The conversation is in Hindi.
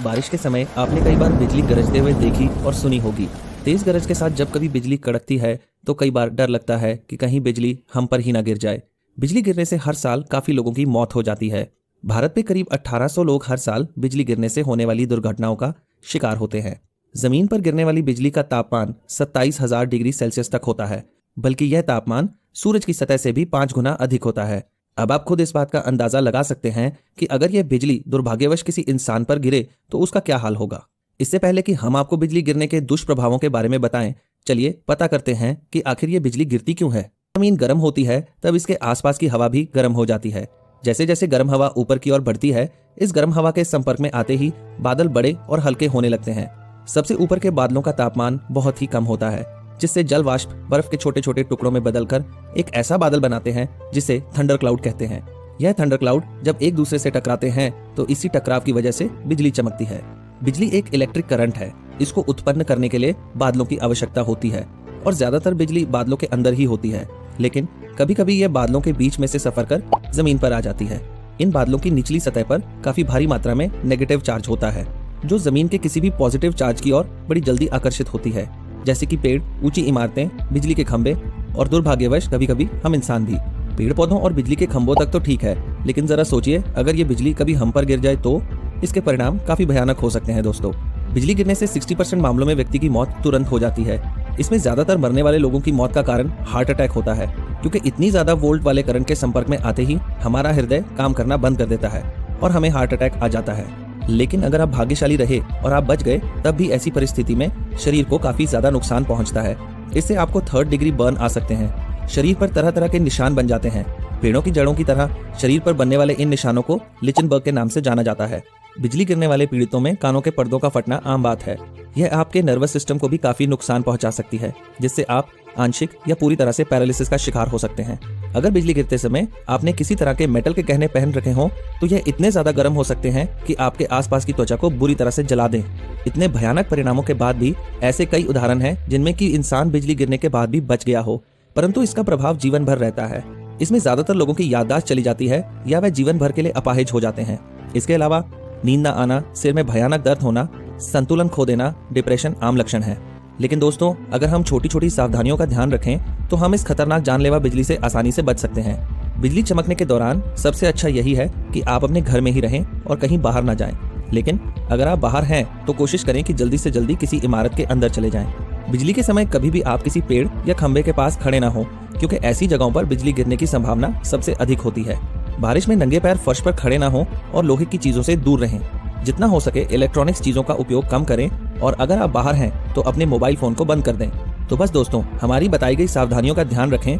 बारिश के समय आपने कई बार बिजली गरजते हुए देखी और सुनी होगी। तेज गरज के साथ जब कभी बिजली कड़कती है तो कई बार डर लगता है कि कहीं बिजली हम पर ही ना गिर जाए। बिजली गिरने से हर साल काफी लोगों की मौत हो जाती है। भारत में करीब 1800 लोग हर साल बिजली गिरने से होने वाली दुर्घटनाओं का शिकार होते हैं। जमीन पर गिरने वाली बिजली का तापमान 27,000 डिग्री सेल्सियस तक होता है, बल्कि यह तापमान सूरज की सतह से भी 5 गुना अधिक होता है। अब आप खुद इस बात का अंदाजा लगा सकते हैं कि अगर यह बिजली दुर्भाग्यवश किसी इंसान पर गिरे तो उसका क्या हाल होगा। इससे पहले कि हम आपको बिजली गिरने के दुष्प्रभावों के बारे में बताएं, चलिए पता करते हैं कि आखिर ये बिजली गिरती क्यों है। जमीन गर्म होती है तब इसके आसपास की हवा भी गर्म हो जाती है। जैसे जैसे गर्म हवा ऊपर की ओर बढ़ती है, इस गर्म हवा के संपर्क में आते ही बादल बड़े और हल्के होने लगते हैं। सबसे ऊपर के बादलों का तापमान बहुत ही कम होता है, जिससे जल वाष्प बर्फ के छोटे छोटे टुकड़ों में बदलकर एक ऐसा बादल बनाते हैं जिसे थंडर क्लाउड कहते हैं। यह थंडर क्लाउड जब एक दूसरे से टकराते हैं तो इसी टकराव की वजह से बिजली चमकती है। बिजली एक इलेक्ट्रिक करंट है। इसको उत्पन्न करने के लिए बादलों की आवश्यकता होती है और ज्यादातर बिजली बादलों के अंदर ही होती है, लेकिन कभी कभी यह बादलों के बीच में से सफर कर जमीन पर आ जाती है। इन बादलों की निचली सतह पर काफी भारी मात्रा में नेगेटिव चार्ज होता है, जो जमीन के किसी भी पॉजिटिव चार्ज की ओर बड़ी जल्दी आकर्षित होती है, जैसे कि पेड़, ऊंची इमारतें, बिजली के खंभे और दुर्भाग्यवश कभी कभी हम इंसान भी। पेड़ पौधों और बिजली के खंभों तक तो ठीक है, लेकिन जरा सोचिए अगर ये बिजली कभी हम पर गिर जाए तो इसके परिणाम काफी भयानक हो सकते हैं। दोस्तों, बिजली गिरने से 60% मामलों में व्यक्ति की मौत तुरंत हो जाती है। इसमें ज्यादातर मरने वाले लोगों की मौत का कारण हार्ट अटैक होता है, क्योंकि इतनी ज्यादा वोल्ट वाले करंट के संपर्क में आते ही हमारा हृदय काम करना बंद कर देता है और हमें हार्ट अटैक आ जाता है। लेकिन अगर आप भाग्यशाली रहे और आप बच गए, तब भी ऐसी परिस्थिति में शरीर को काफी ज्यादा नुकसान पहुंचता है। इससे आपको 3rd डिग्री बर्न आ सकते हैं। शरीर पर तरह तरह के निशान बन जाते हैं। पेड़ों की जड़ों की तरह शरीर पर बनने वाले इन निशानों को लिचनबर्ग के नाम से जाना जाता है। बिजली गिरने वाले पीड़ितों में कानों के पर्दों का फटना आम बात है। यह आपके नर्वस सिस्टम को भी काफी नुकसान पहुंचा सकती है, जिससे आप आंशिक या पूरी तरह से पैरालिसिस का शिकार हो सकते हैं। अगर बिजली गिरते समय आपने किसी तरह के मेटल के गहने पहन रखे हों तो यह इतने ज्यादा गर्म हो सकते हैं कि आपके आसपास की त्वचा को बुरी तरह से जला दें। इतने भयानक परिणामों के बाद भी ऐसे कई उदाहरण हैं जिनमें कि इंसान बिजली गिरने के बाद भी बच गया हो, परंतु इसका प्रभाव जीवन भर रहता है। इसमें ज्यादातर लोगों की याददाश्त चली जाती है या वह जीवन भर के लिए अपाहिज हो जाते हैं। इसके अलावा नींद न आना, सिर में भयानक दर्द होना, संतुलन खो देना, डिप्रेशन आम लक्षण है। लेकिन दोस्तों, अगर हम छोटी छोटी सावधानियों का ध्यान रखें तो हम इस खतरनाक जानलेवा बिजली से आसानी से बच सकते हैं। बिजली चमकने के दौरान सबसे अच्छा यही है कि आप अपने घर में ही रहें और कहीं बाहर ना जाएं। लेकिन अगर आप बाहर हैं तो कोशिश करें कि जल्दी से जल्दी किसी इमारत के अंदर चले जाएं। बिजली के समय कभी भी आप किसी पेड़ या खंबे के पास खड़े ना हो, क्योंकि ऐसी जगहों पर बिजली गिरने की संभावना सबसे अधिक होती है। बारिश में नंगे पैर फर्श पर खड़े ना हो और लोहे की चीजों से दूर रहें। जितना हो सके इलेक्ट्रॉनिक्स चीजों का उपयोग कम करें और अगर आप बाहर हैं तो अपने मोबाइल फोन को बंद कर दें। तो बस दोस्तों, हमारी बताई गई सावधानियों का ध्यान रखें